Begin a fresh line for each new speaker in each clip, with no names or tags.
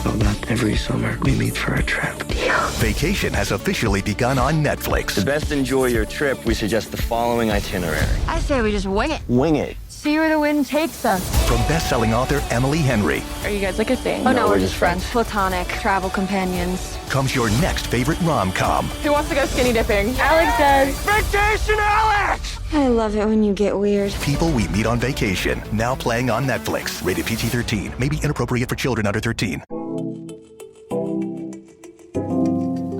So that every summer we meet for a trip.
Vacation has officially begun on Netflix.
To best enjoy your trip, we suggest the following itinerary.
I say we just wing it.
Wing it.
See where the wind takes us.
From best-selling author Emily Henry
Are you guys like a thing?
No, we're just friends.
Platonic travel companions.
comes your next favorite rom-com.
Who wants to go skinny dipping? Alex does.
Vacation, Alex!
I love it when you get weird.
People We Meet on Vacation, now playing on Netflix. Rated PG-13. May be inappropriate for children under 13.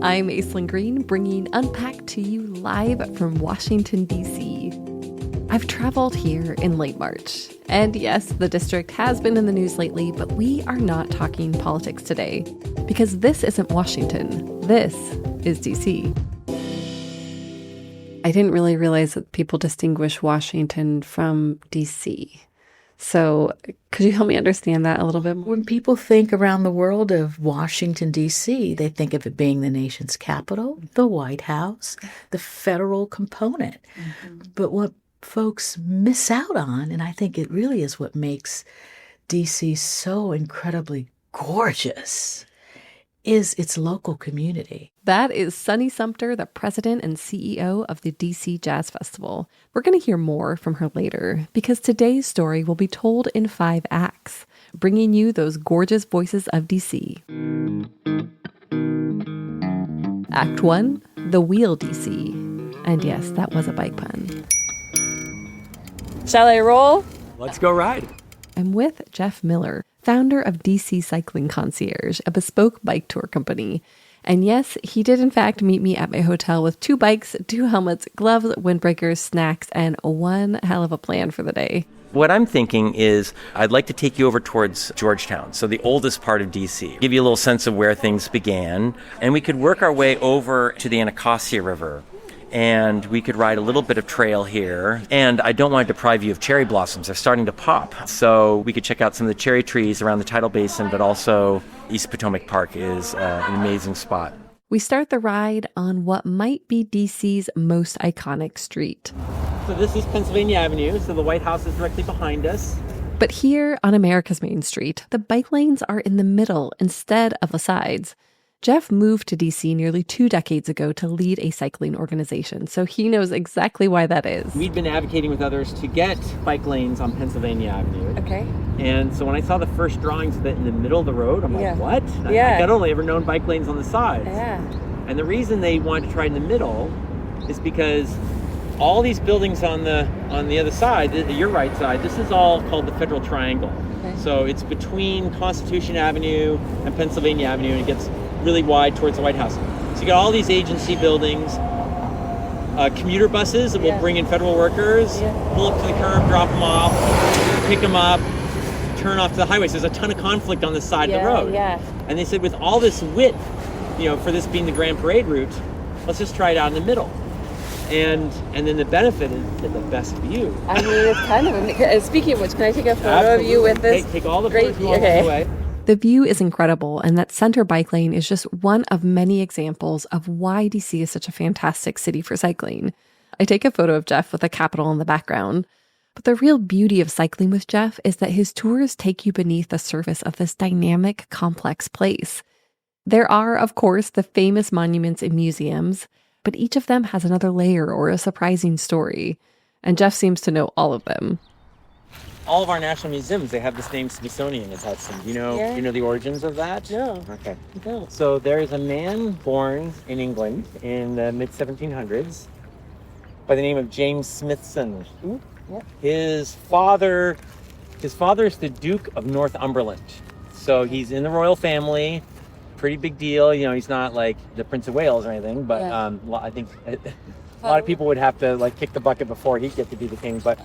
I'm Aislyn Greene, bringing Unpacked to you live from Washington, D.C. I've traveled here in late March. And yes, the district has been in the news lately, but we are not talking politics today. Because this isn't Washington. This is D.C. I didn't really realize that people distinguish Washington from D.C. So could you help me understand that a little bit more?
When people think around the world of Washington, D.C., they think of it being the nation's capital, the White House, the federal component. Mm-hmm. But what folks miss out on, and I think it really is what makes D.C. so incredibly gorgeous, is its local community.
That is Sunny Sumter, the president and CEO of the DC Jazz Festival. We're going to hear more from her later, because today's story will be told in 5 acts, bringing you those gorgeous voices of DC. Act 1, The Wheel DC. And yes, that was a bike pun.
Shall I roll?
Let's go ride.
I'm with Jeff Miller, founder of DC Cycling Concierge, a bespoke bike tour company. And yes, he did in fact meet me at my hotel with 2 bikes, 2 helmets, gloves, windbreakers, snacks, and one hell of a plan for the day.
What I'm thinking is I'd like to take you over towards Georgetown, so the oldest part of D.C., give you a little sense of where things began, and we could work our way over to the Anacostia River. And we could ride a little bit of trail here. And I don't want to deprive you of cherry blossoms. They're starting to pop. So we could check out some of the cherry trees around the Tidal Basin, but also East Potomac Park is an amazing spot.
We start the ride on what might be DC's most iconic street.
So this is Pennsylvania Avenue, so the White House is directly behind us.
But here on America's Main Street, the bike lanes are in the middle instead of the sides. Jeff moved to DC nearly 2 decades ago to lead a cycling organization, so he knows exactly why that is.
We'd been advocating with others to get bike lanes on Pennsylvania Avenue.
Okay.
And so when I saw the first drawings of it in the middle of the road, I'm like, what?
Yeah.
I'd only ever known bike lanes on the sides.
Yeah.
And the reason they wanted to try in the middle is because all these buildings on the other side, your right side, this is all called the Federal Triangle.
Okay.
So it's between Constitution Avenue and Pennsylvania Avenue, and it gets really wide towards the White House. So you got all these agency buildings, commuter buses that will bring in federal workers, pull up to the curb, drop them off, pick them up, turn off to the highways. There's a ton of conflict on this side of the road.
Yeah.
And they said with all this width, for this being the Grand Parade route, let's just try it out in the middle. And then the benefit is the best view.
I mean, it's kind of speaking of which, can I take a photo of you with this?
Take all the
great
photos along the way.
The view is incredible, and that center bike lane is just one of many examples of why DC is such a fantastic city for cycling. I take a photo of Jeff with a Capitol in the background. But the real beauty of cycling with Jeff is that his tours take you beneath the surface of this dynamic, complex place. There are, of course, the famous monuments and museums, but each of them has another layer or a surprising story. And Jeff seems to know all of them.
All of our national museums, they have this name Smithsonian attached to them. Do you know the origins of that?
No.
Okay.
No.
So there is a man born in England in the mid-1700s by the name of James Smithson.
Ooh, yep.
His father is the Duke of Northumberland. So he's in the royal family, pretty big deal. He's not like the Prince of Wales or anything, but I think a lot of people would have to kick the bucket before he'd get to be the king. But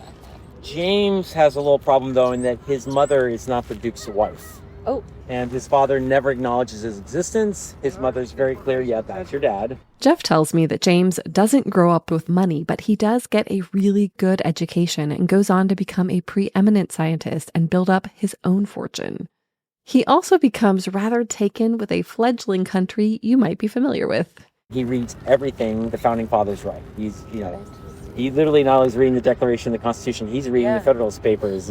James has a little problem, though, in that his mother is not the Duke's wife.
Oh.
And his father never acknowledges his existence. His mother's very clear, that's your dad.
Jeff tells me that James doesn't grow up with money, but he does get a really good education and goes on to become a preeminent scientist and build up his own fortune. He also becomes rather taken with a fledgling country you might be familiar with.
He reads everything the founding fathers write. He literally not only is reading the Declaration of the Constitution, he's reading the Federalist Papers,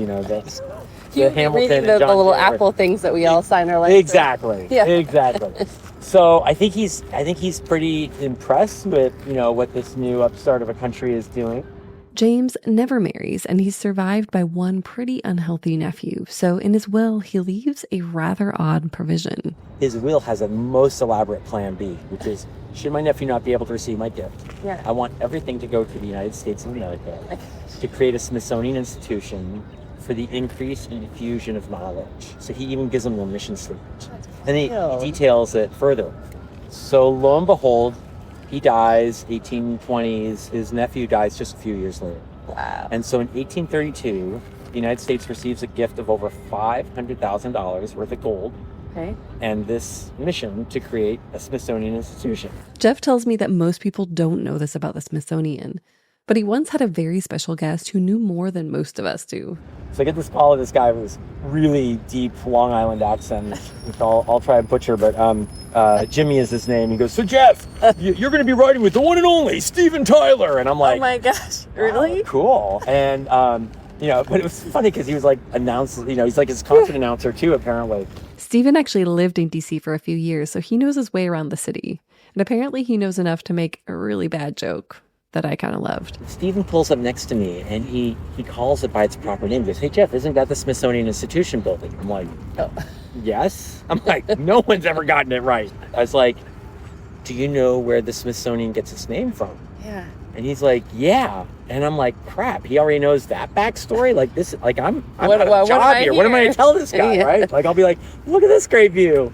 the Hamilton
Reading
and
the
John
little
Jay.
Apple things that we all sign our life to.
Exactly.
Yeah.
Exactly. So I think he's pretty impressed with, what this new upstart of a country is doing.
James never marries, and he's survived by one pretty unhealthy nephew. So in his will, he leaves a rather odd provision.
His will has a most elaborate plan B, which is, should my nephew not be able to receive my gift, I want everything to go to the United States of America to create a Smithsonian institution for the increase and diffusion of knowledge. So he even gives them their mission statement. And he details it further. So lo and behold, he dies 1820s. His nephew dies just a few years later.
Wow.
And so in 1832, the United States receives a gift of over $500,000 worth of gold.
Okay.
And this mission to create a Smithsonian institution.
Jeff tells me that most people don't know this about the Smithsonian, but he once had a very special guest who knew more than most of us do.
So I get this call of this guy with this really deep Long Island accent, which I'll try and butcher, but Jimmy is his name. He goes, "So Jeff, you're going to be riding with the one and only Steven Tyler." And I'm like,
oh my gosh, really?
"Oh, cool." And, but it was funny because he was like he's like his concert announcer too, apparently.
Steven actually lived in DC for a few years, so he knows his way around the city. And apparently he knows enough to make a really bad joke that I kind of loved.
Steven pulls up next to me and he calls it by its proper name. He goes, "Hey Jeff, isn't that the Smithsonian Institution building?" I'm like, "Oh, yes." I'm like, no one's ever gotten it right. I was like, "Do you know where the Smithsonian gets its name from?"
Yeah.
And he's like, "Yeah." And I'm like, crap, he already knows that backstory? Like this, like I'm
What-
out
what-
of
what am
job
I
here. What am I
here?
gonna tell this guy,
Yeah.
right? Like I'll be like, "Look at this great view."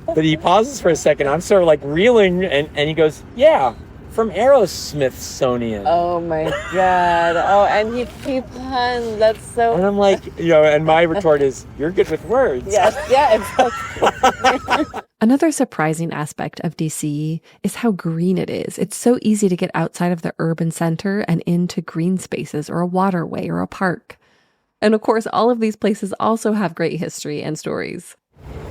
But he pauses for a second. I'm sort of like reeling and he goes, "Yeah, from Aerosmithsonian."
Oh my God. Oh, and he puns. That's so.
And I'm like, and my retort is, "You're good with words."
Yes, yeah, it's
Another surprising aspect of DC is how green it is. It's so easy to get outside of the urban center and into green spaces or a waterway or a park. And of course, all of these places also have great history and stories.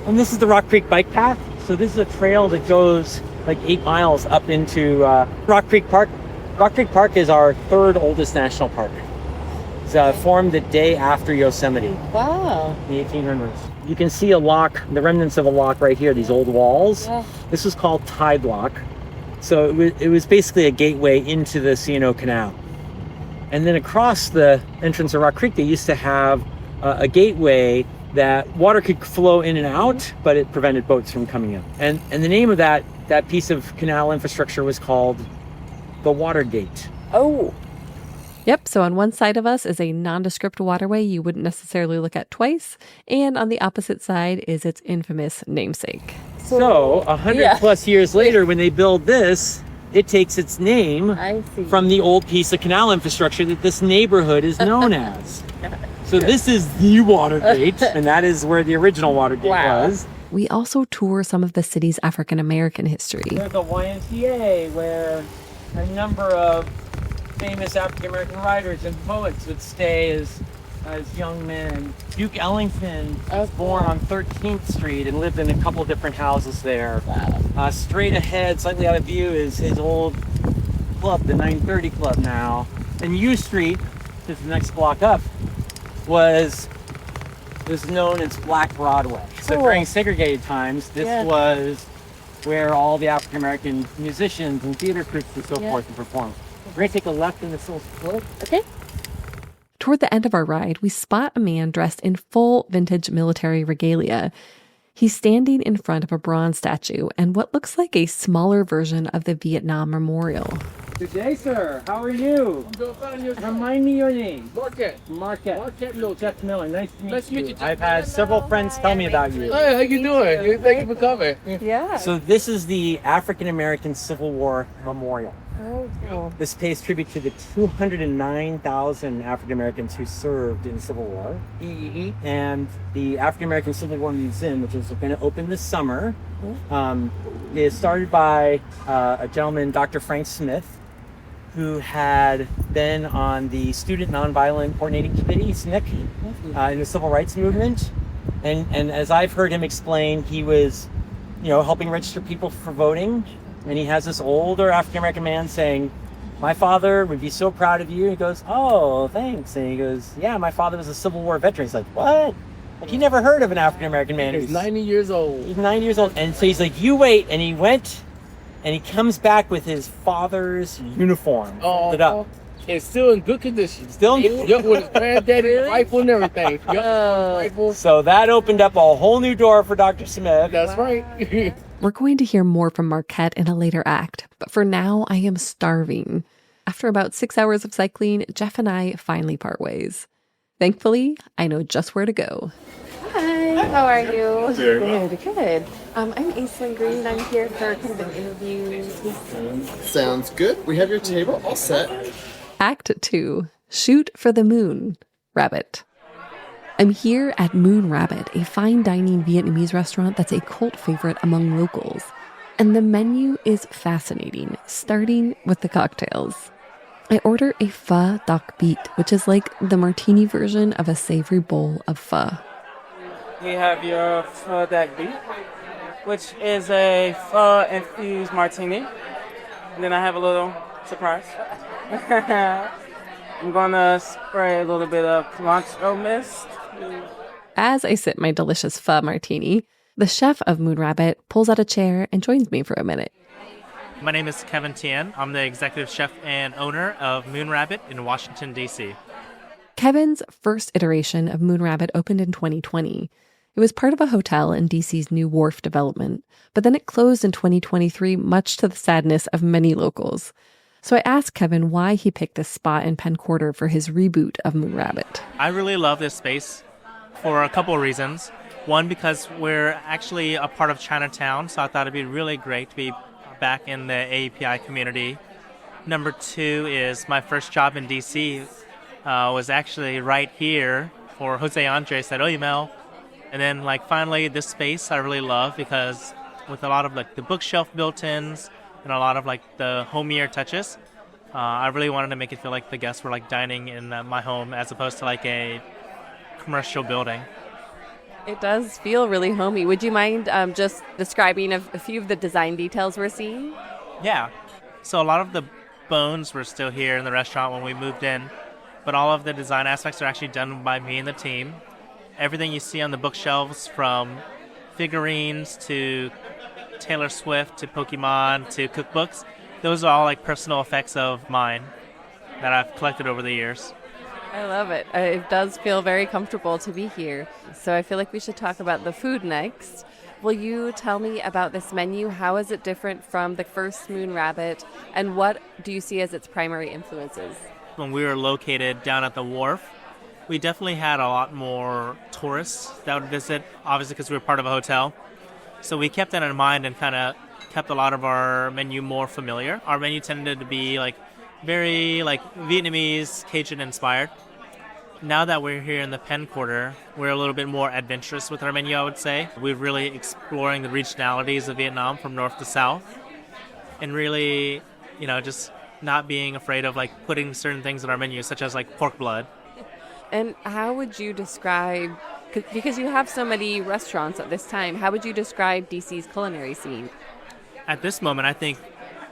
And this is the Rock Creek Bike Path. So this is a trail that goes like 8 miles up into Rock Creek Park. Rock Creek Park is our third oldest national park. It's formed the day after Yosemite.
wow.
The 1800s. You can see a lock, the remnants of a lock right here, these old walls.
Yeah.
This was called Tide Lock. So it was basically a gateway into the C&O Canal. And then across the entrance of Rock Creek, they used to have a gateway that water could flow in and out, but it prevented boats from coming in. And the name of that piece of canal infrastructure was called the Watergate.
Oh.
Yep, so on one side of us is a nondescript waterway you wouldn't necessarily look at twice, and on the opposite side is its infamous namesake.
So 100 plus years later, when they build this, it takes its name
I see.
from the old piece of canal infrastructure that this neighborhood is known as. So this is the Watergate, and that is where the original Watergate was.
We also tour some of the city's African-American history.
There's a YMCA where a number of famous African-American writers and poets would stay as young men. Duke Ellington was born on 13th Street and lived in a couple different houses there. Wow. Straight ahead, slightly out of view, is his old club, the 930 Club now. And U Street, just the next block up, was known as Black Broadway. So during segregated times, this was where all the African-American musicians and theater groups and so forth would perform. We're going to take a left in this little split.
Okay.
Toward the end of our ride, we spot a man dressed in full vintage military regalia. He's standing in front of a bronze statue and what looks like a smaller version of the Vietnam Memorial.
Good day, sir. How are you?
I'm doing fine.
Remind me your name.
Marquette.
Marquette
Miller.
Jeff Miller. Nice to
Nice to
meet
meet
you.
you.
I've had several friends tell me about you.
Hey, how you doing? Thank you for coming.
Yeah.
So this is the African-American Civil War Memorial.
Oh, cool.
This pays tribute to the 209,000 African-Americans who served in the Civil War. And the African-American Civil War Museum, which is going to open this summer, is started by a gentleman, Dr. Frank Smith, who had been on the Student Nonviolent Coordinating Committee, SNCC, in the Civil Rights Movement. And as I've heard him explain, he was, helping register people for voting. And he has this older African-American man saying, my father would be so proud of you. He goes, oh, thanks. And he goes, yeah, my father was a Civil War veteran. He's like, what? Like, he never heard of an African-American man.
He's 90 years old.
He's 90 years old. And so he's like, you wait. And he went, and he comes back with his father's uniform. Folded up.
It's still in good condition.
Still?
Yep, with his granddaddy rifle and everything. Yep, rifle.
So that opened up a whole new door for Dr. Smith.
That's right.
We're going to hear more from Marquette in a later act, but for now, I am starving. After about 6 hours of cycling, Jeff and I finally part ways. Thankfully, I know just where to go.
Hi, how are you? Good. I'm Aislyn Greene. I'm here for kind of an interview.
Sounds good. We have your table all set.
Act 2, Shoot for the Moon, Rabbit. I'm here at Moon Rabbit, a fine dining Vietnamese restaurant that's a cult favorite among locals. And the menu is fascinating, starting with the cocktails. I order a pho doc beet, which is like the martini version of a savory bowl of pho.
We have your pho doc beet, which is a pho-infused martini. And then I have a little surprise. I'm gonna spray a little bit of cilantro mist.
As I sip my delicious pho martini, the chef of Moon Rabbit pulls out a chair and joins me for a minute.
My name is Kevin Tien. I'm the executive chef and owner of Moon Rabbit in Washington, D.C.
Kevin's first iteration of Moon Rabbit opened in 2020. It was part of a hotel in D.C.'s new wharf development, but then it closed in 2023, much to the sadness of many locals. So I asked Kevin why he picked this spot in Penn Quarter for his reboot of Moon Rabbit.
I really love this space for a couple of reasons. One, because we're actually a part of Chinatown, so I thought it'd be really great to be back in the AAPI community. Number two is my first job in D.C. Was actually right here for Jose Andres at Oyamel. And then finally this space I really love because with a lot of the bookshelf built-ins and a lot of the homier touches, I really wanted to make it feel like the guests were dining in my home as opposed to a commercial building.
It does feel really homey. Would you mind just describing a few of the design details we're seeing?
Yeah. So a lot of the bones were still here in the restaurant when we moved in, but all of the design aspects are actually done by me and the team. Everything you see on the bookshelves, from figurines to Taylor Swift to Pokemon to cookbooks, those are all personal effects of mine that I've collected over the years.
I love it. It does feel very comfortable to be here. So I feel like we should talk about the food next. Will you tell me about this menu? How is it different from the first Moon Rabbit? And what do you see as its primary influences?
When we were located down at the wharf, we definitely had a lot more tourists that would visit, obviously because we were part of a hotel. So we kept that in mind and kind of kept a lot of our menu more familiar. Our menu tended to be very Vietnamese, Cajun inspired. Now that we're here in the Penn Quarter, we're a little bit more adventurous with our menu, I would say. We're really exploring the regionalities of Vietnam from north to south and really, just not being afraid of putting certain things in our menu, such as pork blood.
And how would you describe, because you have so many restaurants at this time, how would you describe DC's culinary scene?
At this moment, I think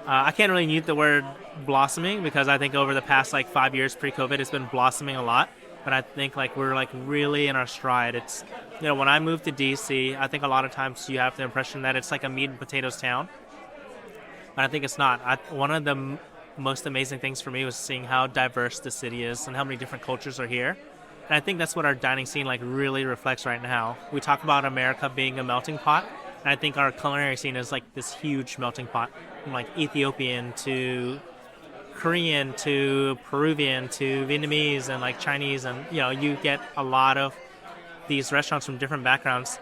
I can't really use the word blossoming because I think over the past 5 years pre-COVID, it's been blossoming a lot. But I think we're really in our stride. It's, when I moved to DC, I think a lot of times you have the impression that it's a meat and potatoes town. But I think it's not. One of the most amazing things for me was seeing how diverse the city is and how many different cultures are here. And I think that's what our dining scene really reflects right now. We talk about America being a melting pot, and I think our culinary scene is this huge melting pot, from Ethiopian to Korean to Peruvian to Vietnamese and Chinese, and you get a lot of these restaurants from different backgrounds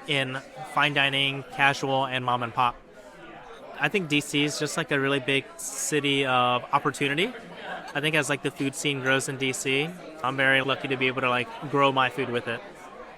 in fine dining, casual, and mom and pop. I think DC is just a really big city of opportunity. I think as the food scene grows in DC, I'm very lucky to be able to grow my food with it.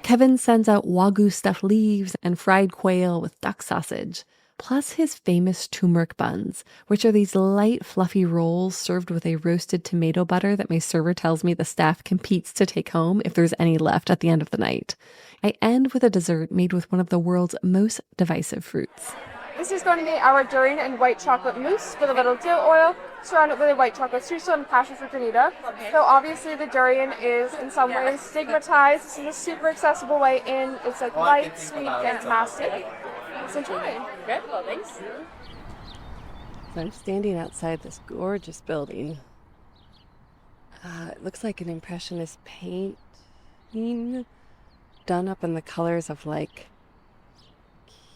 Kevin sends out Wagyu stuffed leaves and fried quail with duck sausage, plus his famous turmeric buns, which are these light, fluffy rolls served with a roasted tomato butter that my server tells me the staff competes to take home if there's any left at the end of the night. I end with a dessert made with one of the world's most divisive fruits.
This is going to be our durian and white chocolate mousse with a little dill oil, surrounded with a white chocolate street and passion fruit granita. So obviously the durian is in some ways stigmatized. It's in a super accessible way in. It's like light, sweet, and mastic. Let's enjoy.
Okay, well, thanks. So I'm standing outside this gorgeous building. It looks like an impressionist painting done up in the colors of like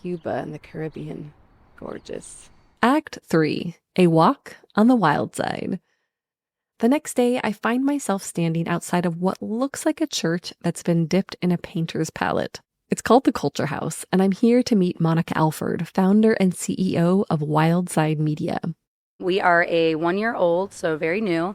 Cuba and the Caribbean. Gorgeous.
Act 3. A walk on the wild side. The next day, I find myself standing outside of what looks like a church that's been dipped in a painter's palette. It's called the Culture House, and I'm here to meet Monica Alford, founder and CEO of Wildside Media.
We are a 1-year-old, so very new,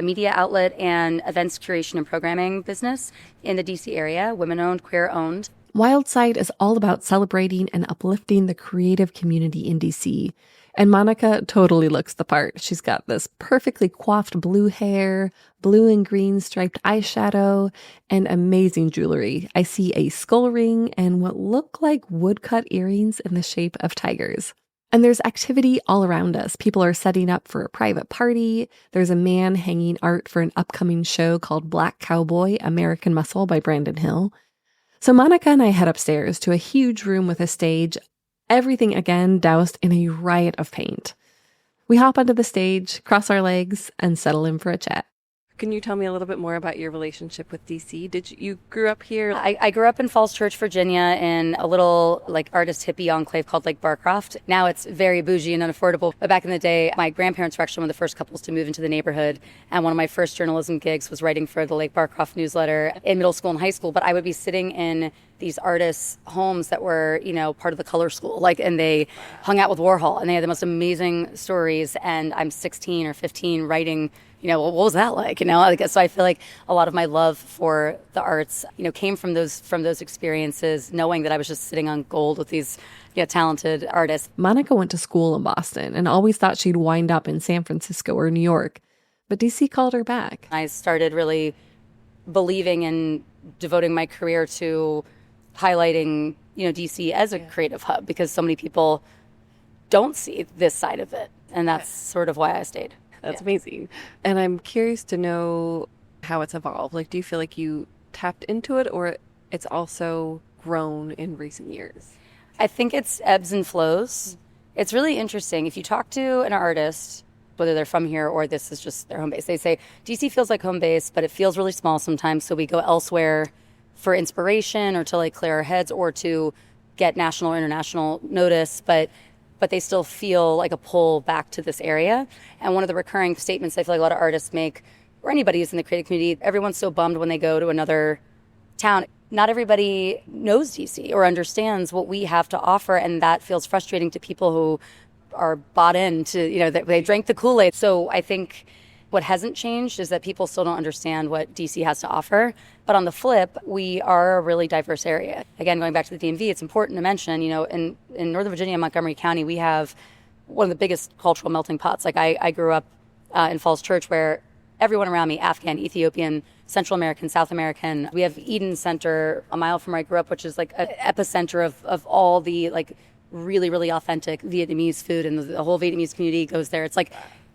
media outlet and events curation and programming business in the DC area, women-owned, queer-owned.
Wildside is all about celebrating and uplifting the creative community in DC. And Monica totally looks the part. She's got this perfectly coiffed blue hair, blue and green striped eyeshadow, and amazing jewelry. I see a skull ring and what look like woodcut earrings in the shape of tigers. And there's activity all around us. People are setting up for a private party. There's a man hanging art for an upcoming show called Black Cowboy, American Muscle by Brandon Hill. So Monica and I head upstairs to a huge room with a stage, everything again doused in a riot of paint. We hop onto the stage, cross our legs, and settle in for a chat.
Can you tell me a little bit more about your relationship with DC? You grew up here?
I grew up in Falls Church, Virginia, in a little like artist hippie enclave called Lake Barcroft. Now it's very bougie and unaffordable. But back in the day, my grandparents were actually one of the first couples to move into the neighborhood. And one of my first journalism gigs was writing for the Lake Barcroft newsletter in middle school and high school. But I would be sitting in these artists' homes that were, part of the color school, and they hung out with Warhol, and they had the most amazing stories. And I'm 16 or 15 writing, what was that like? So I feel like a lot of my love for the arts, came from those experiences, knowing that I was just sitting on gold with these talented artists.
Monica went to school in Boston and always thought she'd wind up in San Francisco or New York, but DC called her back.
I started really believing and devoting my career to highlighting, DC as a creative hub, because so many people don't see this side of it. And that's sort of why I stayed.
That's amazing. And I'm curious to know how it's evolved. Do you feel like you tapped into it, or it's also grown in recent years?
I think it's ebbs and flows. It's really interesting. If you talk to an artist, whether they're from here or this is just their home base, they say, DC feels like home base, but it feels really small sometimes, so we go elsewhere for inspiration or to clear our heads or to get national or international notice, but they still feel like a pull back to this area. And one of the recurring statements I feel like a lot of artists make, or anybody who's in the creative community, everyone's so bummed when they go to another town. Not everybody knows DC or understands what we have to offer, and that feels frustrating to people who are bought into, they drank the Kool-Aid. So I think what hasn't changed is that people still don't understand what DC has to offer. But on the flip, we are a really diverse area. Again, going back to the DMV, it's important to mention, in Northern Virginia, Montgomery County, we have one of the biggest cultural melting pots. I grew up in Falls Church, where everyone around me, Afghan, Ethiopian, Central American, South American. We have Eden Center a mile from where I grew up, which is an epicenter of all the really, really authentic Vietnamese food, and the whole Vietnamese community goes there. It's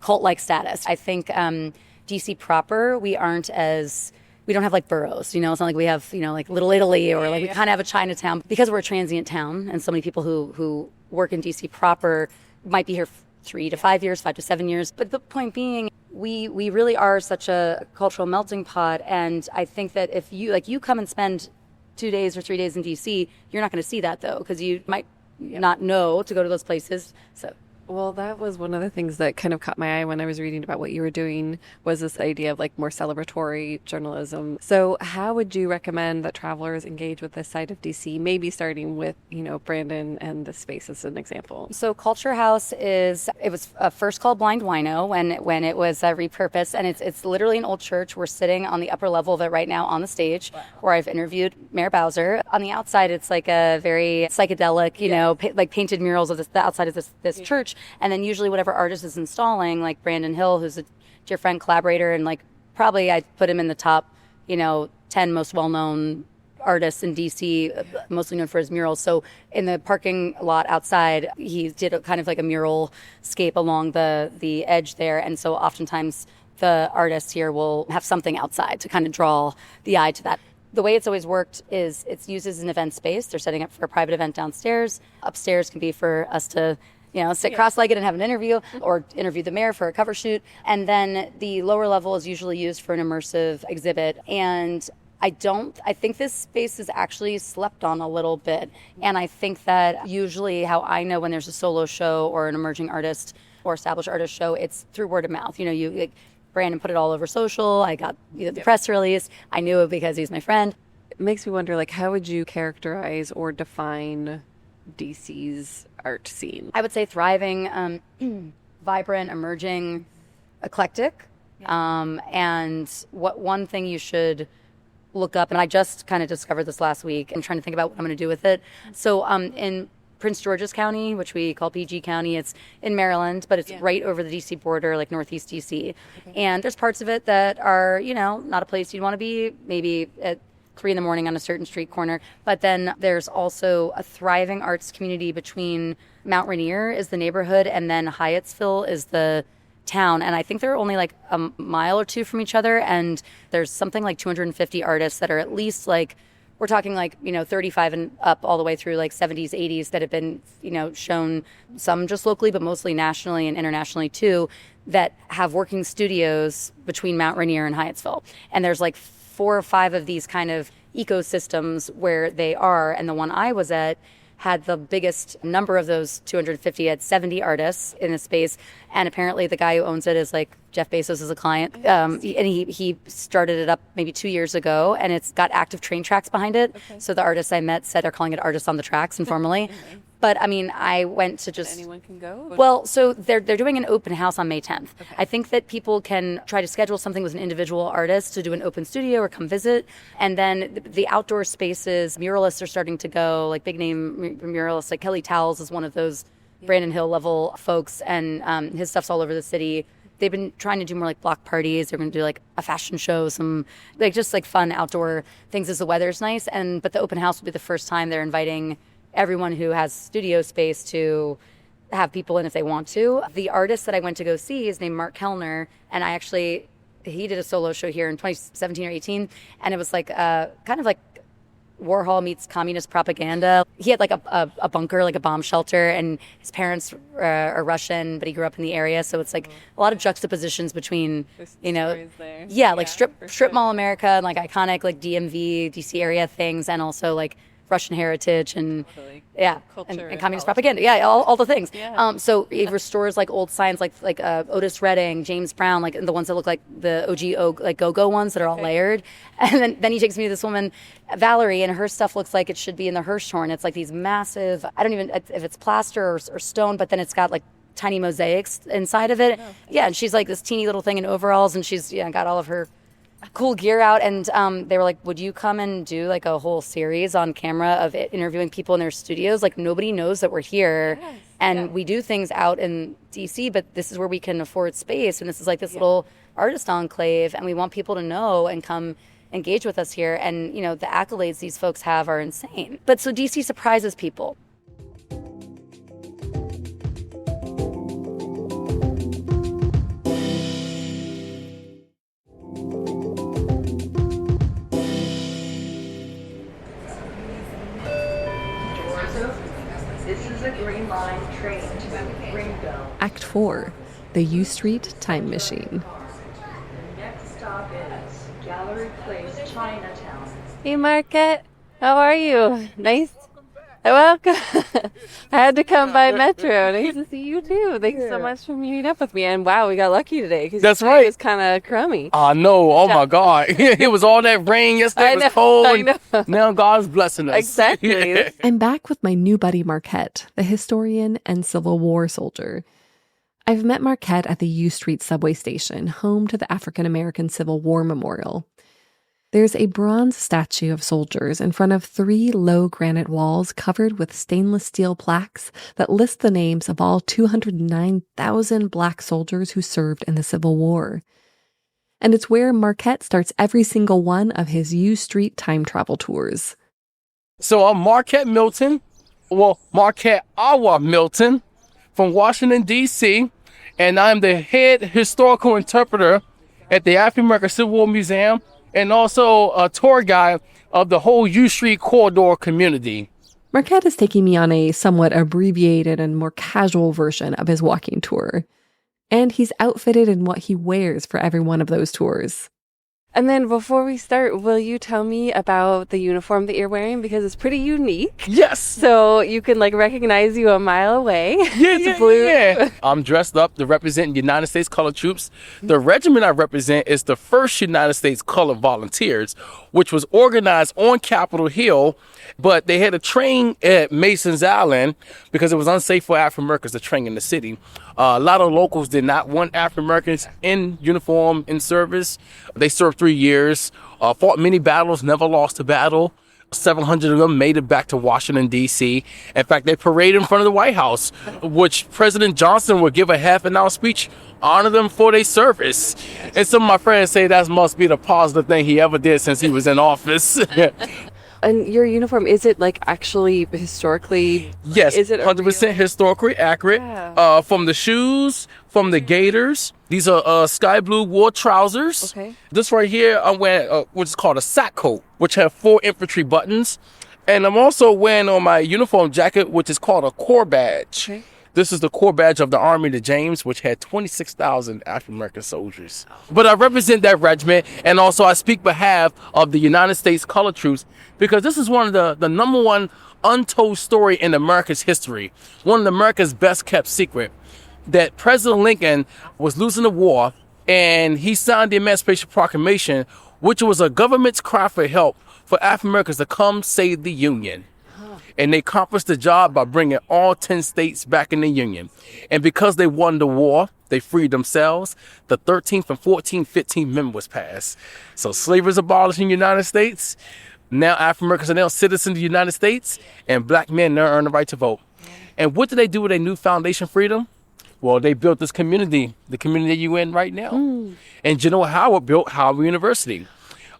cult-like status. I think DC proper, we don't have boroughs, it's not like we have, Little Italy, or we kind of have a Chinatown, because we're a transient town, and so many people who work in DC proper might be here 3 to 5 years, 5 to 7 years. But the point being, we really are such a cultural melting pot, and I think that if you come and spend 2 days or 3 days in DC, you're not going to see that, though, because you might not know to go to those places. So.
Well, that was one of the things that kind of caught my eye when I was reading about what you were doing, was this idea of more celebratory journalism. So how would you recommend that travelers engage with this side of DC, maybe starting with, Brandon and the space as an example?
So Culture House it was first called Blind Wino when it was repurposed, and it's literally an old church. We're sitting on the upper level of it right now on the stage, where I've interviewed Mayor Bowser. On the outside, it's a very psychedelic, painted murals of the outside of this church. And then usually whatever artist is installing, like Brandon Hill, who's a dear friend, collaborator, and probably I'd put him in the top, 10 most well-known artist in DC, mostly known for his murals. So in the parking lot outside, he did a kind of like a mural scape along the edge there. And so oftentimes the artists here will have something outside to kind of draw the eye to that. The way it's always worked is it's used as an event space. They're setting up for a private event downstairs. Upstairs can be for us to, sit cross-legged and have an interview or interview the mayor for a cover shoot. And then the lower level is usually used for an immersive exhibit. And I think this space is actually slept on a little bit. And I think that usually how I know when there's a solo show or an emerging artist or established artist show, it's through word of mouth. Brandon put it all over social. I got the press release. I knew it because he's my friend.
It makes me wonder, how would you characterize or define DC's art scene?
I would say thriving, vibrant, emerging, eclectic. And what one thing you should look up, and I just kind of discovered this last week. I'm trying to think about what I'm going to do with it. So in Prince George's County, which we call PG County. It's in Maryland, but it's right over the DC border, like northeast DC. Okay. And there's parts of it that are, not a place you'd want to be, maybe at 3 a.m. on a certain street corner. But then there's also a thriving arts community between Mount Rainier is the neighborhood, and then Hyattsville is the town. And I think they're only like a mile or two from each other. And there's something like 250 artists that are at least we're talking 35 and up all the way through 70s, 80s that have been, shown, some just locally, but mostly nationally and internationally too, that have working studios between Mount Rainier and Hyattsville. And there's 4 or 5 of these kind of ecosystems where they are. And the one I was at had the biggest number of those 250, had 70 artists in the space. And apparently the guy who owns it is Jeff Bezos is a client. And he started it up maybe 2 years ago, and it's got active train tracks behind it. Okay. So the artists I met said they're calling it Artists on the Tracks informally. Okay. But I went to just...
Anyone can go?
Well, so they're doing an open house on May 10th. Okay. I think that people can try to schedule something with an individual artist to do an open studio or come visit. And then the outdoor spaces, muralists are starting to go, big name muralists, Kelly Towles is one of those Brandon Hill level folks, and his stuff's all over the city. They've been trying to do more block parties. They're going to do a fashion show, some just fun outdoor things as the weather's nice. But the open house will be the first time they're inviting everyone who has studio space to have people in if they want to. The artist that I went to go see is named Mark Kellner, and he did a solo show here in 2017 or 18, and it was kind of Warhol meets communist propaganda. He had a bunker, a bomb shelter, and his parents are Russian, but he grew up in the area. So it's a lot of juxtapositions between, strip mall America and iconic DMV, DC area things, and also Russian heritage and
culture
and communist propaganda. Yeah, all the things. Yeah. So it restores old signs like Otis Redding, James Brown, the ones that look like the OG go-go ones that are all layered. And then he takes me to this woman, Valerie, and her stuff looks like it should be in the Hirshhorn. It's these massive, I don't even, if it's plaster or stone, but then it's got tiny mosaics inside of it. Oh, yeah, and she's this teeny little thing in overalls, and she's got all of her cool gear out, and they were would you come and do a whole series on camera of interviewing people in their studios? Nobody knows that we're here. Yes, and we do things out in DC, but this is where we can afford space, and this is this little artist enclave, and we want people to know and come engage with us here. And the accolades these folks have are insane. But so DC surprises people.
Act 4, the U Street Time Machine.
Next stop is Gallery Place, Chinatown.
Hey, Marquette. How are you? Nice. Welcome. I had to come by Metro. Nice to see you, too. Thanks so much for meeting up with me. And wow, we got lucky today.
That's right.
It was kind of crummy.
I know. Oh, my God. It was all that rain yesterday. It was cold.
I know.
Now God's blessing us.
Exactly.
I'm back with my new buddy, Marquette, the historian and Civil War soldier. I've met Marquette at the U Street subway station, home to the African American Civil War Memorial. There's a bronze statue of soldiers in front of 3 low granite walls covered with stainless steel plaques that list the names of all 209,000 black soldiers who served in the Civil War. And it's where Marquette starts every single one of his U Street time travel tours.
So I'm Marquette Awa Milton from Washington, D.C., and I'm the head historical interpreter at the African American Civil War Museum and also a tour guide of the whole U Street corridor community.
Marquette is taking me on a somewhat abbreviated and more casual version of his walking tour. And he's outfitted in what he wears for every one of those tours.
And then before we start, will you tell me about the uniform that you're wearing? Because it's pretty unique.
Yes.
So you can recognize you a mile away.
It's blue. Yeah. I'm dressed up to represent United States Colored Troops. The regiment I represent is the 1st United States Colored Volunteers, which was organized on Capitol Hill, but they had to train at Mason's Island because it was unsafe for African Americans to train in the city. A lot of locals did not want African Americans in uniform in service. They served 3 years, fought many battles, never lost a battle. 700 of them made it back to Washington, D.C. In fact, they paraded in front of the White House, which President Johnson would give a half-an-hour speech, honor them for their service. And some of my friends say that must be the positive thing he ever did since he was in office.
And your uniform, is it actually historically?
Yes,
is it
100% historically accurate.
Yeah.
From the shoes, from the gaiters. These are sky blue war trousers.
Okay.
This right here, I'm wearing what's called a sack coat, which have 4 infantry buttons. And I'm also wearing on my uniform jacket, which is called a Corps badge.
Okay.
This is the Corps badge of the Army of the James, which had 26,000 African-American soldiers. But I represent that regiment, and also I speak behalf of the United States Colored Troops, because this is one of the number one untold story in America's history, one of America's best kept secret, that President Lincoln was losing the war, and he signed the Emancipation Proclamation, which was a government's cry for help for African Americans to come save the Union. And they accomplished the job by bringing all 10 states back in the Union. And because they won the war, they freed themselves. The 13th and 14th, 15th Amendment was passed. So slavery is abolished in the United States. Now African Americans are now citizens of the United States, and black men now earn the right to vote. And what did they do with their new foundation freedom? Well, they built this community, the community you're in right now. And General Howard built Howard University.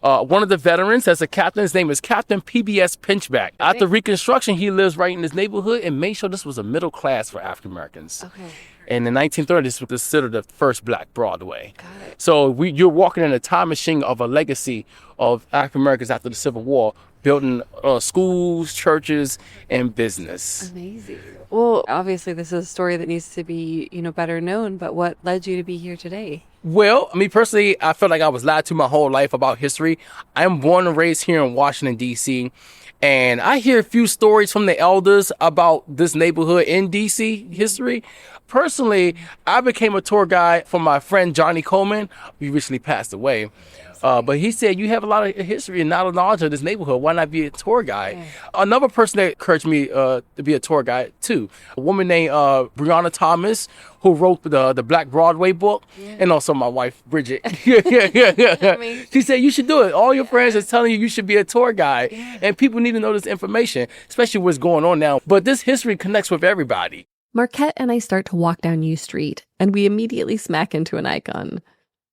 One of the veterans as a captain, his name is Captain PBS Pinchback. After Reconstruction, he lives right in this neighborhood and made sure this was a middle class for African Americans. Okay. And in the 1930s, this was considered the first Black Broadway. So you're walking in a time machine of a legacy of African Americans after the Civil War, building schools, churches, and business.
Amazing. Well, obviously, this is a story that needs to be, better known, but what led you to be here today?
Well, me personally, I felt like I was lied to my whole life about history. I'm born and raised here in Washington, D.C., and I hear a few stories from the elders about this neighborhood in D.C. history. Personally, I became a tour guide for my friend Johnny Coleman. He recently passed away. But he said, you have a lot of history and not a knowledge of this neighborhood. Why not be a tour guide? Yeah. Another person that encouraged me to be a tour guide, too, a woman named Breonna Thomas, who wrote the Black Broadway book, and also my wife, Bridget. She said, you should do it. All your friends are telling you should be a tour guide. Yeah. And people need to know this information, especially what's going on now. But this history connects with everybody.
Marquette and I start to walk down U Street, and we immediately smack into an icon.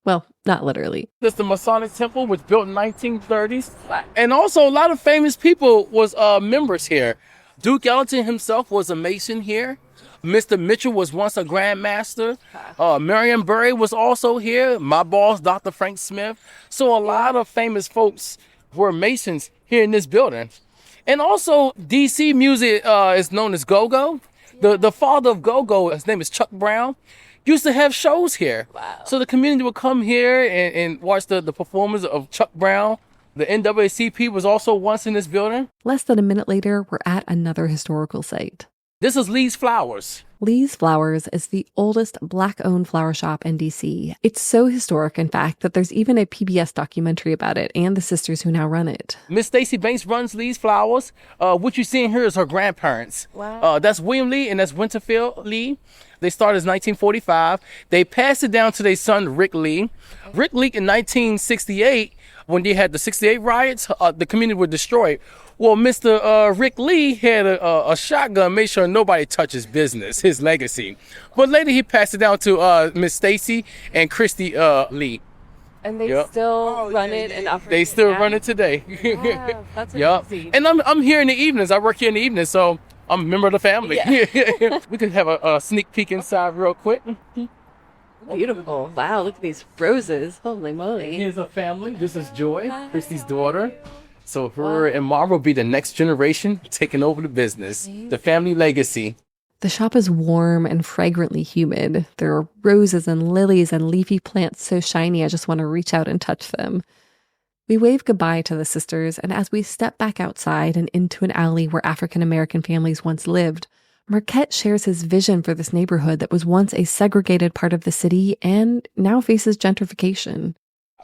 Well, not literally.
This the Masonic Temple was built in 1930s. And also a lot of famous people was members here. Duke Ellington himself was a Mason here. Mr. Mitchell was once a Grand Master. Marion Barry was also here. My boss, Dr. Frank Smith. So a lot of famous folks were Masons here in this building. And also DC music is known as go-go. The father of go-go, his name is Chuck Brown, used to have shows here. Wow. So the community would come here and watch the performance of Chuck Brown. The NAACP was also once in this building.
Less than a minute later, we're at another historical site.
This is Lee's Flowers.
Lee's Flowers is the oldest Black-owned flower shop in D.C. It's so historic, in fact, that there's even a PBS documentary about it and the sisters who now run it.
Miss Stacy Banks runs Lee's Flowers. What you're seeing here is her grandparents. Wow. That's William Lee and that's Winterfield Lee. They started in 1945. They passed it down to their son, Rick Lee. Rick Lee in 1968, when they had the 68 riots, the community was destroyed. Well, Mr. Rick Lee had a shotgun, made sure nobody touched his business, his legacy. But later he passed it down to Miss Stacy and Christy Lee.
And they still run it and operate.
They still run it today.
Wow, that's
Yep.
amazing.
And I'm here in the evenings. I work here in the evenings, so I'm a member of the family.
Yeah.
We could have a sneak peek inside real quick.
Beautiful. Wow, look at these roses. Holy moly.
Here's a family. This is Joy, Christy's daughter. So her and Mara will be the next generation taking over the business. The family legacy.
The shop is warm and fragrantly humid. There are roses and lilies and leafy plants so shiny I just want to reach out and touch them. We wave goodbye to the sisters, and as we step back outside and into an alley where African American families once lived, Marquette shares his vision for this neighborhood that was once a segregated part of the city and now faces gentrification.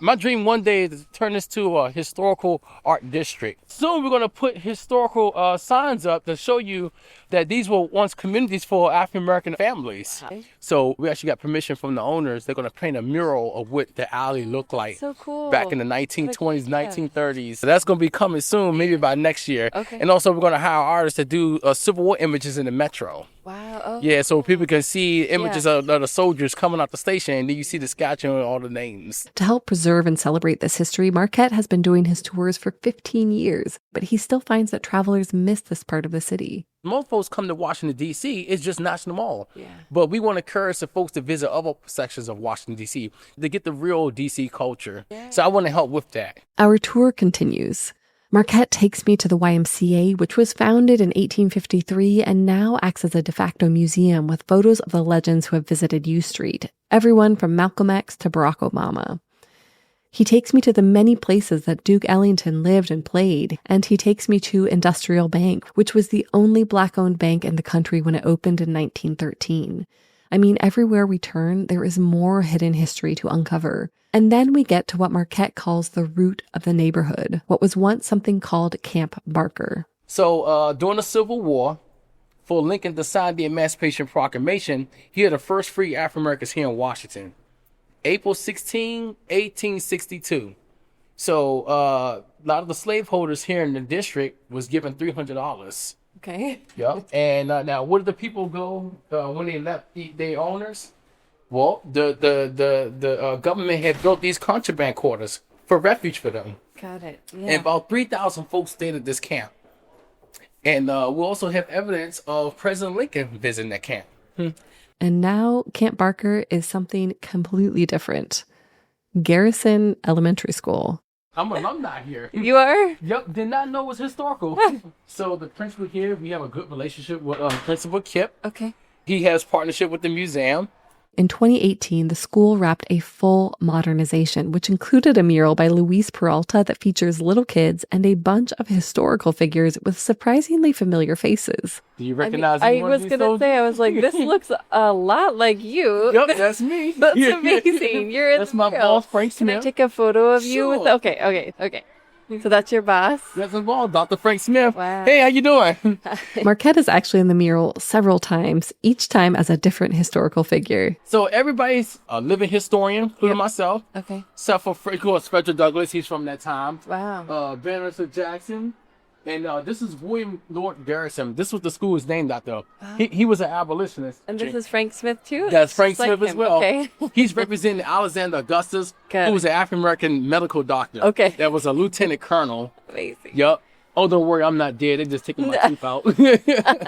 My dream one day is to turn this to a historical art district. Soon we're going to put historical signs up to show you that these were once communities for African American families. So we actually got permission from the owners. They're going to paint a mural of what the alley looked like
So cool.
back in the 1920s, 1930s. So that's going to be coming soon, maybe by next year.
Okay.
And also we're going to hire artists to do Civil War images in the metro.
Wow. Oh.
Yeah, so people can see images of the soldiers coming out the station, and then you see the statue and all the names.
To help preserve and celebrate this history, Marquette has been doing his tours for 15 years, but he still finds that travelers miss this part of the city.
Most folks come to Washington, D.C., it's just National Mall.
Yeah.
But we want to encourage the folks to visit other sections of Washington, D.C. to get the real D.C. culture.
Yeah.
So I want to help with that.
Our tour continues. Marquette takes me to the YMCA, which was founded in 1853 and now acts as a de facto museum with photos of the legends who have visited U Street, everyone from Malcolm X to Barack Obama. He takes me to the many places that Duke Ellington lived and played, and he takes me to Industrial Bank, which was the only Black-owned bank in the country when it opened in 1913. I mean, everywhere we turn, there is more hidden history to uncover. And then we get to what Marquette calls the root of the neighborhood, what was once something called Camp Barker.
So during the Civil War, for Lincoln to sign the Emancipation Proclamation, he are the first free African Americans here in Washington. April 16, 1862. So a lot of the slaveholders here in the district was given $300.
Okay.
Yep. And now, where did the people go when they left their owners? Well, the government had built these contraband quarters for refuge for them.
Got it. Yeah.
And about 3,000 folks stayed at this camp. And we'll also have evidence of President Lincoln visiting that camp.
And now Camp Barker is something completely different. Garrison Elementary School.
I'm an alumni here.
You are?
Yep, did not know it was historical. So the principal here, we have a good relationship with Principal Kip.
Okay.
He has partnership with the museum.
In 2018, the school wrapped a full modernization, which included a mural by Luis Peralta that features little kids and a bunch of historical figures with surprisingly familiar faces.
Do you recognize
I was going to say, I was like, this looks a lot like you.
Yep, that's me.
That's amazing. You're in
That's
the
my
mural.
boss, Frank Smith.
Can I take a photo of you?
Sure.
With Okay. So that's your boss?
That's my boss, Dr. Frank Smith.
Wow.
Hey, how you doing?
Marquette is actually in the mural several times, each time as a different historical figure.
So everybody's a living historian, including myself.
Okay.
Except for Frederick Douglass, he's from that time.
Wow.
Bannister Jackson. And this is William Lord Garrison. This was the school was named after. He was an abolitionist.
And this is Frank Smith too?
That's Frank
Just
Smith
like
as
him.
well.
Okay.
He's representing Alexander Augustus,
Got
who
it.
was an African-American medical doctor.
Okay.
That was a lieutenant colonel.
Amazing.
Yup. Oh, don't worry, I'm not dead. They're just taking my tooth out.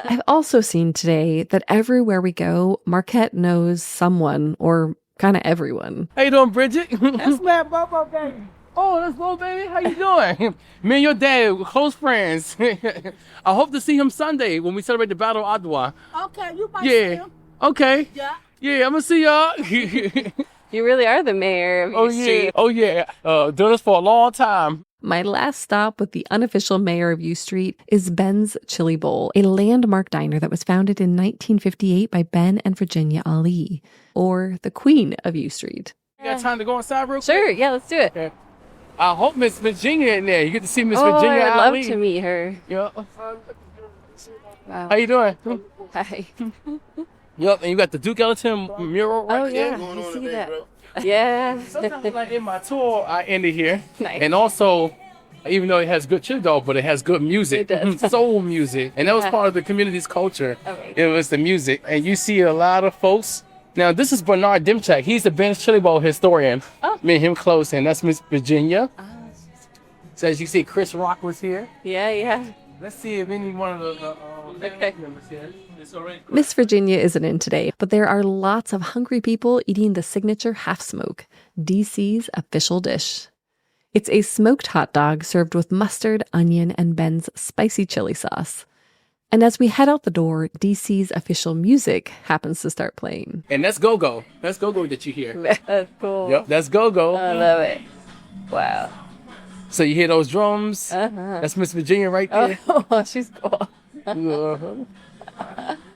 I've also seen today that everywhere we go, Marquette knows someone or kind of everyone.
How you doing, Bridget? That's my Bobo baby. Oh, that's Bo baby. How you doing? Me and your dad, we're close friends. I hope to see him Sunday when we celebrate the Battle of Ottawa.
Okay, you might see him.
Okay.
Yeah.
Yeah, I'm gonna see y'all.
You really are the mayor of U Street.
Oh yeah. Doing this for a long time.
My last stop with the unofficial mayor of U Street is Ben's Chili Bowl, a landmark diner that was founded in 1958 by Ben and Virginia Ali, or the Queen of U Street.
You got time to go inside real quick?
Sure, yeah, let's do it.
Okay. I hope Miss Virginia in there. You get to see Miss
Oh,
Virginia
I'd
Ali.
love to meet her.
Yeah.
Wow.
How you doing?
Hi.
Yep, and you got the Duke Ellington mural right
Oh,
there.
yeah, I see that. Yeah.
Sometimes like in my tour, I end it here.
Nice.
And also, even though it has good chili dog, but it has good music.
It does.
Soul music. And that was part of the community's culture.
Okay.
It was the music. And you see a lot of folks Now, this is Bernard Dimchak. He's the bench chili bowl historian. Oh. Me and him close, and that's Miss Virginia. So as you see, Chris Rock was here.
Yeah.
Let's see if any one of the members here.
Miss Virginia isn't in today, but there are lots of hungry people eating the signature half smoke, DC's official dish. It's a smoked hot dog served with mustard, onion, and Ben's spicy chili sauce. And as we head out the door, DC's official music happens to start playing.
And that's go-go. That's go-go that you hear.
That's cool.
Yep, that's go-go.
I love it. Wow.
So you hear those drums?
Uh-huh.
That's Miss Virginia right there.
Oh, she's cool.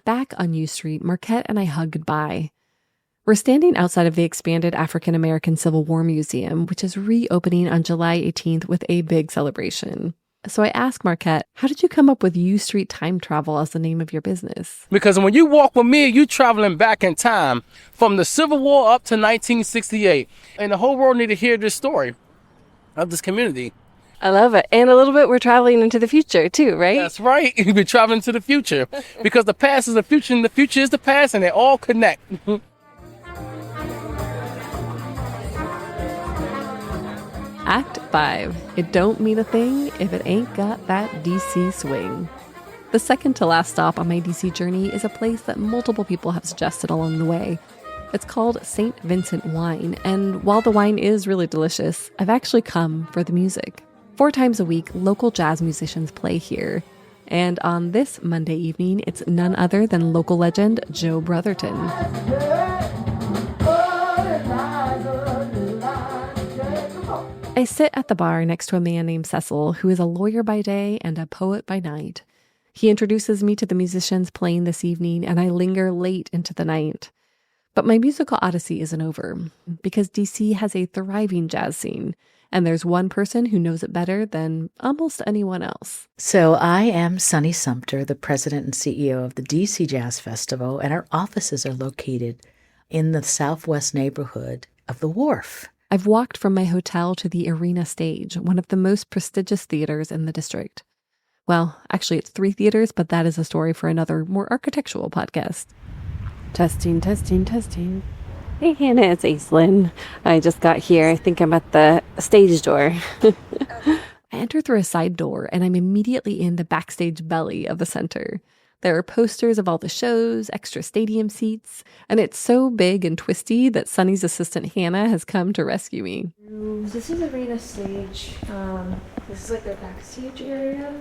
Back on U Street, Marquette and I hug goodbye. We're standing outside of the expanded African American Civil War Museum, which is reopening on July 18th with a big celebration. So I ask Marquette, how did you come up with U Street Time Travel as the name of your business?
Because when you walk with me, you're traveling back in time from the Civil War up to 1968. And the whole world need to hear this story of this community.
I love it. And a little bit we're traveling into the future too, right?
That's right. We're traveling to the future because the past is the future and the future is the past, and they all connect.
Act 5. It don't mean a thing if it ain't got that DC swing. The second to last stop on my DC journey is a place that multiple people have suggested along the way. It's called St. Vincent Wine, and while the wine is really delicious, I've actually come for the music. 4 times a week, local jazz musicians play here. And on this Monday evening, it's none other than local legend Joe Brotherton. I sit at the bar next to a man named Cecil, who is a lawyer by day and a poet by night. He introduces me to the musicians playing this evening, and I linger late into the night. But my musical odyssey isn't over, because DC has a thriving jazz scene, and there's one person who knows it better than almost anyone else.
So I am Sunny Sumter, the president and CEO of the DC Jazz Festival, and our offices are located in the southwest neighborhood of the Wharf.
I've walked from my hotel to the Arena Stage, one of the most prestigious theaters in the district. Well, actually, it's 3 theaters, but that is a story for another, more architectural podcast.
Testing. Hey, Hannah, it's Aislyn. I just got here. I think I'm at the stage door.
I enter through a side door, and I'm immediately in the backstage belly of the center. There are posters of all the shows, extra stadium seats, and it's so big and twisty that Sunny's assistant Hannah has come to rescue me.
This is Arena Stage. This is like the backstage area.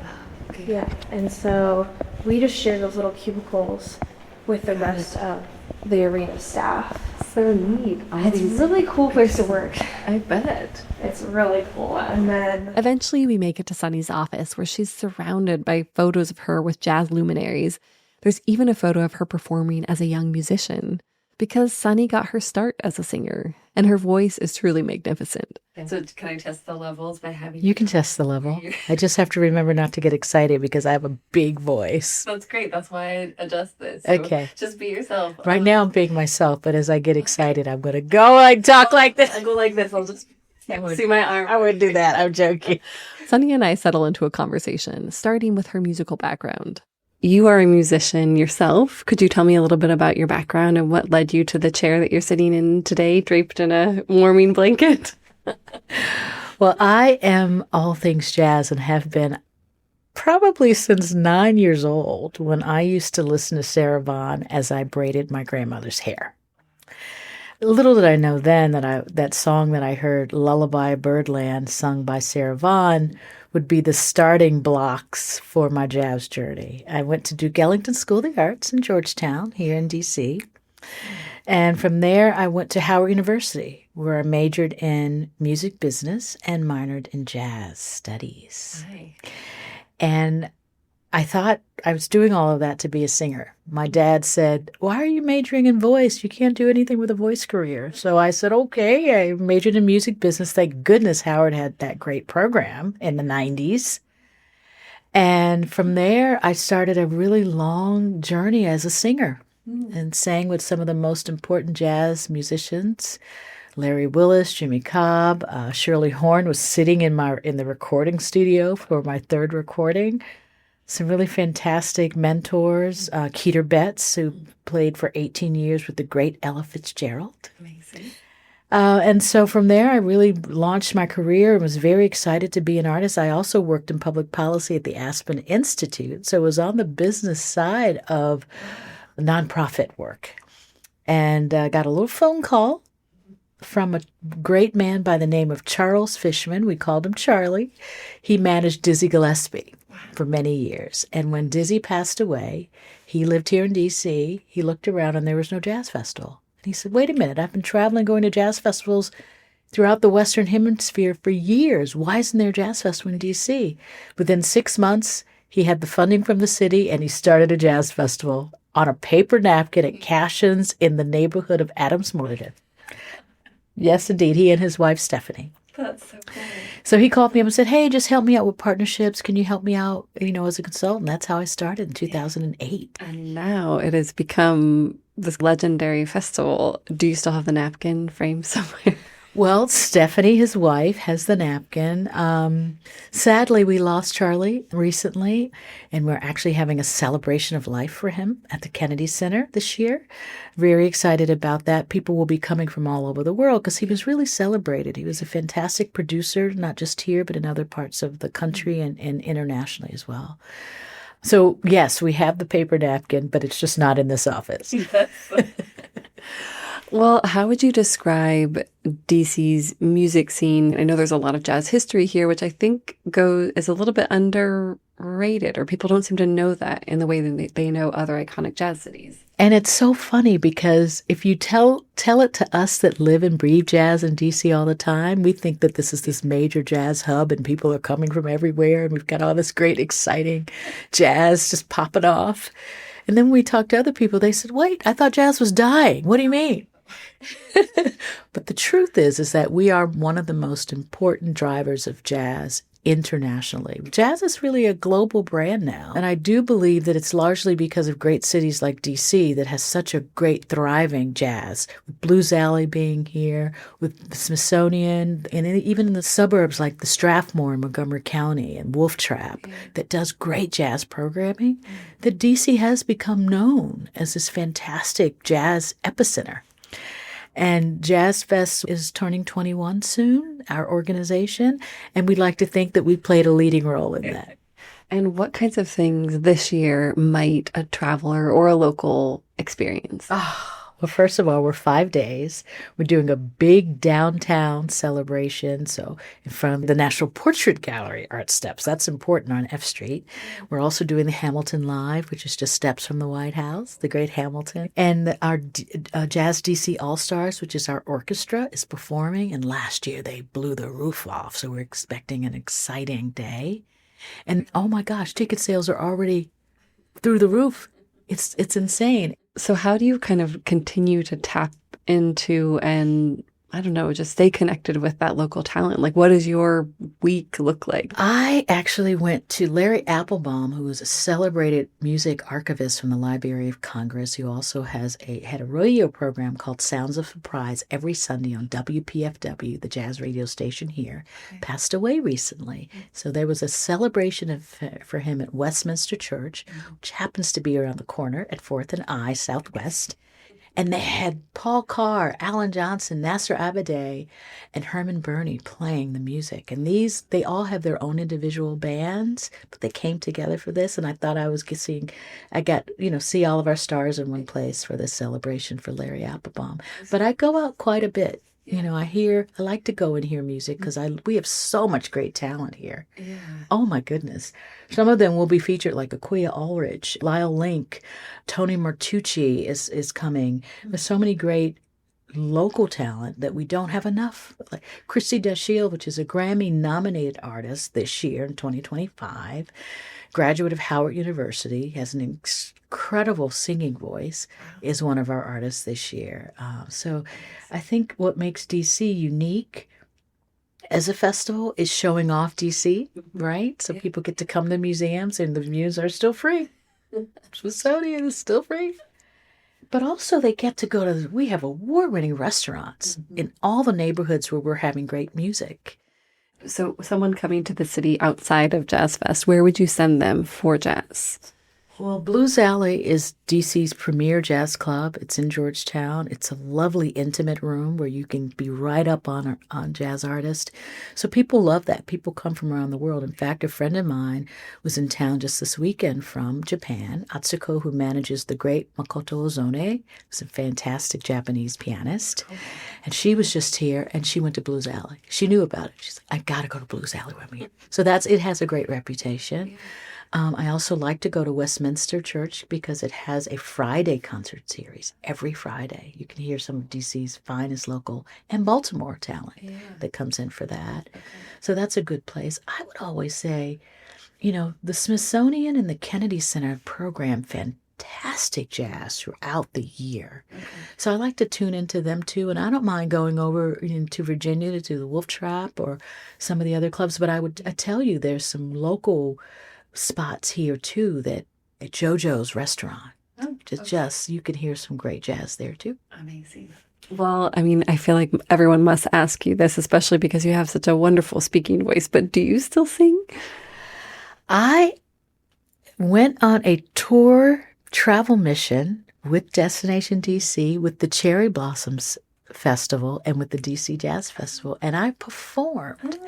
Okay. Yeah, and so we just share those little cubicles with the rest of the arena staff.
So neat.
It's a really cool place to work.
I bet.
It's really cool. And then
eventually we make it to Sunny's office, where she's surrounded by photos of her with jazz luminaries. There's even a photo of her performing as a young musician, because Sunny got her start as a singer, and her voice is truly magnificent.
So can I test the levels by having
You can test the level. I just have to remember not to get excited because I have a big voice.
That's great. That's why I adjust this. So
okay.
Just be yourself.
Right now I'm being myself, but as I get excited, I'm going to go and talk like this.
I go like this. I'll just see my arm.
I would do that. I'm joking.
Sunny and I settle into a conversation, starting with her musical background. You are a musician yourself. Could you tell me a little bit about your background and what led you to the chair that you're sitting in today, draped in a warming blanket?
Well, I am all things jazz and have been probably since 9 years old, when I used to listen to Sarah Vaughan as I braided my grandmother's hair. Little did I know then that song that I heard, Lullaby Birdland, sung by Sarah Vaughan, would be the starting blocks for my jazz journey. I went to Duke Ellington School of the Arts in Georgetown, here in D.C., and from there I went to Howard University, where I majored in music business and minored in jazz studies.
Hi.
And I thought I was doing all of that to be a singer. My dad said, "Why are you majoring in voice? You can't do anything with a voice career." So I said, okay. I majored in music business. Thank goodness Howard had that great program in the 90s. And from there, I started a really long journey as a singer and sang with some of the most important jazz musicians. Larry Willis, Jimmy Cobb, Shirley Horn was sitting in the recording studio for my third recording. some really fantastic mentors. Keeter Betts, who played for 18 years with the great Ella Fitzgerald.
Amazing.
And so from there, I really launched my career and was very excited to be an artist. I also worked in public policy at the Aspen Institute, so I was on the business side of nonprofit work. And got a little phone call from a great man by the name of Charles Fishman. We called him Charlie. He managed Dizzy Gillespie for many years. And when Dizzy passed away, he lived here in D.C. He looked around and there was no jazz festival. And he said, wait a minute, I've been traveling, going to jazz festivals throughout the Western Hemisphere for years. Why isn't there a jazz festival in D.C.? Within 6 months, he had the funding from the city and he started a jazz festival on a paper napkin at Cashin's in the neighborhood of Adams Morgan. Yes, indeed. He and his wife, Stephanie.
That's so cool.
So he called me up and said, hey, just help me out with partnerships. Can you help me out, as a consultant? That's how I started in 2008.
And now it has become this legendary festival. Do you still have the napkin frame somewhere?
Well, Stephanie, his wife, has the napkin. Sadly, we lost Charlie recently, and we're actually having a celebration of life for him at the Kennedy Center this year. Very excited about that. People will be coming from all over the world because he was really celebrated. He was a fantastic producer, not just here, but in other parts of the country and internationally as well. So, yes, we have the paper napkin, but it's just not in this office.
Well, how would you describe DC's music scene? I know there's a lot of jazz history here, which I think is a little bit underrated, or people don't seem to know that in the way that they know other iconic jazz cities.
And it's so funny because if you tell it to us that live and breathe jazz in DC all the time, we think that this is this major jazz hub and people are coming from everywhere and we've got all this great, exciting jazz just popping off. And then when we talk to other people, they said, wait, I thought jazz was dying. What do you mean? But the truth is that we are one of the most important drivers of jazz internationally. Jazz is really a global brand now. And I do believe that it's largely because of great cities like DC that has such a great thriving jazz, with Blues Alley being here, with the Smithsonian, and even in the suburbs like the Strathmore in Montgomery County and Wolf Trap that does great jazz programming, that DC has become known as this fantastic jazz epicenter. And Jazz Fest is turning 21 soon, our organization, and we'd like to think that we played a leading role in that.
And what kinds of things this year might a traveler or a local experience?
Well, first of all, we're 5 days. We're doing a big downtown celebration. So in front of the National Portrait Gallery art steps. That's important on F Street. We're also doing the Hamilton Live, which is just steps from the White House, the great Hamilton. And our Jazz DC All-Stars, which is our orchestra, is performing. And last year they blew the roof off. So we're expecting an exciting day. And oh my gosh, ticket sales are already through the roof. It's insane.
So how do you kind of continue to tap into and, I don't know, just stay connected with that local talent? Like, what does your week look like?
I actually went to Larry Applebaum, who is a celebrated music archivist from the Library of Congress, who also had a radio program called Sounds of Surprise every Sunday on WPFW, the jazz radio station here, passed away recently. So there was a celebration for him at Westminster Church, which happens to be around the corner at 4th and I, Southwest. And they had Paul Carr, Alan Johnson, Nasser Abadeh, and Herman Burney playing the music. And they all have their own individual bands, but they came together for this. And I thought see all of our stars in one place for this celebration for Larry Applebaum. But I go out quite a bit. I like to go and hear music because we have so much great talent here. Yeah. Oh my goodness. Some of them will be featured like Aquia Ulrich, Lyle Link, Tony Martucci is coming. There's so many great local talent that we don't have enough. Like Christy Dashiell, which is a Grammy-nominated artist this year in 2025, graduate of Howard University, has an incredible singing voice, is one of our artists this year. So I think what makes DC unique as a festival is showing off DC, right? So people get to come to museums, and the museums are still free. Smithsonian is still free. But also they get to we have award-winning restaurants in all the neighborhoods where we're having great music.
So someone coming to the city outside of Jazz Fest, where would you send them for jazz?
Well, Blues Alley is DC's premier jazz club. It's in Georgetown. It's a lovely, intimate room where you can be right up on jazz artists. So people love that. People come from around the world. In fact, a friend of mine was in town just this weekend from Japan, Atsuko, who manages the great Makoto Ozone, who's a fantastic Japanese pianist. Okay. And she was just here, and she went to Blues Alley. She knew about it. She's like, I got to go to Blues Alley with me. So it has a great reputation. Yeah. I also like to go to Westminster Church because it has a Friday concert series. Every Friday, you can hear some of DC's finest local and Baltimore talent that comes in for that. Okay. So that's a good place. I would always say, the Smithsonian and the Kennedy Center program fantastic jazz throughout the year. Okay. So I like to tune into them too. And I don't mind going over into Virginia to do the Wolf Trap or some of the other clubs. But I tell you, there's some local spots here too that at JoJo's restaurant. Just you can hear some great jazz there too.
Amazing. Well, I feel like everyone must ask you this, especially because you have such a wonderful speaking voice, but do you still sing?
I went on a tour travel mission with Destination DC with the Cherry Blossoms Festival and with the DC Jazz Festival, and I performed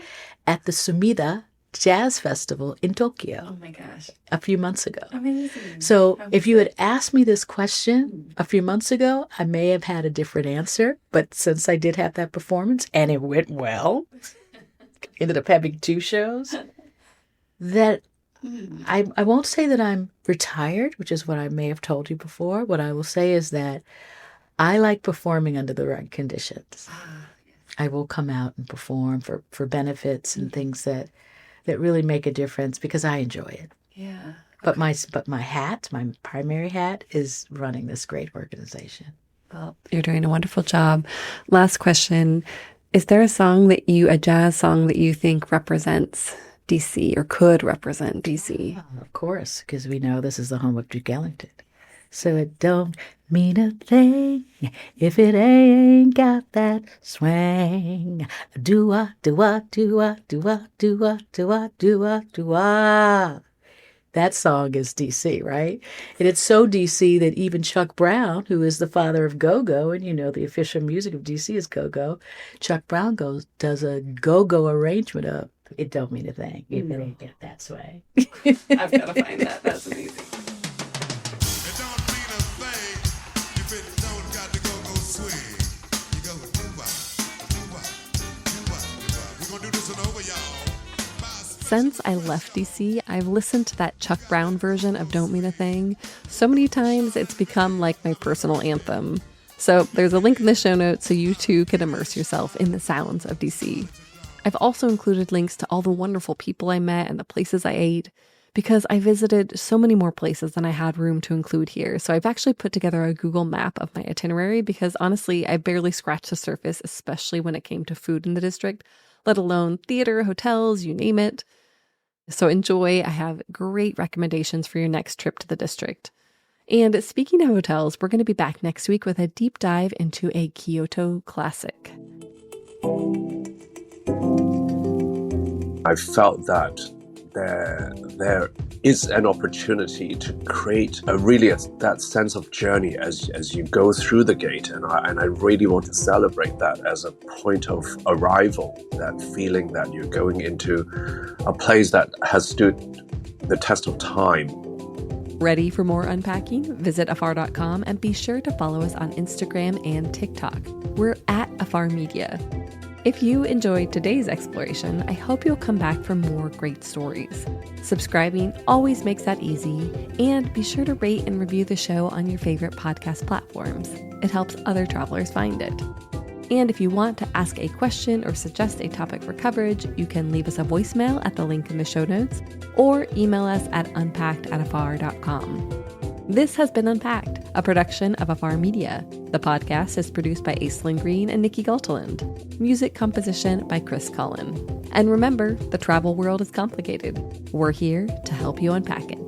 at the Sumida Jazz Festival in Tokyo. Oh my gosh. A few months ago. Amazing. So if you had asked me this question a few months ago, I may have had a different answer. But since I did have that performance and it went well, ended up having 2 shows, that I won't say that I'm retired, which is what I may have told you before. What I will say is that I like performing under the right conditions. I will come out and perform for benefits and things that really make a difference because I enjoy it. Yeah. But my primary hat is running this great organization.
Well, you're doing a wonderful job. Last question. Is there a jazz song that you think represents DC or could represent DC?
Oh, of course, because we know this is the home of Duke Ellington. So it don't mean a thing if it ain't got that swing. Do-ah, do-ah, do-ah, do-ah, do-ah, do-ah, do-ah, do-ah. That song is DC, right? And it's so DC that even Chuck Brown, who is the father of go-go, and the official music of DC is go-go, Chuck Brown does a go-go arrangement of It Don't Mean a Thing if it ain't got that swing.
I've got to find that. That's amazing. Since I left DC, I've listened to that Chuck Brown version of Don't Mean a Thing so many times it's become like my personal anthem. So there's a link in the show notes so you too can immerse yourself in the sounds of DC. I've also included links to all the wonderful people I met and the places I ate because I visited so many more places than I had room to include here. So I've actually put together a Google map of my itinerary because honestly, I barely scratched the surface, especially when it came to food in the district, let alone theater, hotels, you name it. So enjoy. I have great recommendations for your next trip to the district. And speaking of hotels, we're going to be back next week with a deep dive into a Kyoto classic.
I felt that there is an opportunity to create that sense of journey as you go through the gate, and I really want to celebrate that as a point of arrival, that feeling that you're going into a place that has stood the test of time.
Ready for more unpacking? Visit afar.com and be sure to follow us on Instagram and TikTok. We're at Afar Media. If you enjoyed today's exploration, I hope you'll come back for more great stories. Subscribing always makes that easy, and be sure to rate and review the show on your favorite podcast platforms. It helps other travelers find it. And if you want to ask a question or suggest a topic for coverage, you can leave us a voicemail at the link in the show notes or email us at unpacked@afar.com. This has been Unpacked, a production of Afar Media. The podcast is produced by Aislyn Greene and Nikki Galteland. Music composition by Chris Cullen. And remember, the travel world is complicated. We're here to help you unpack it.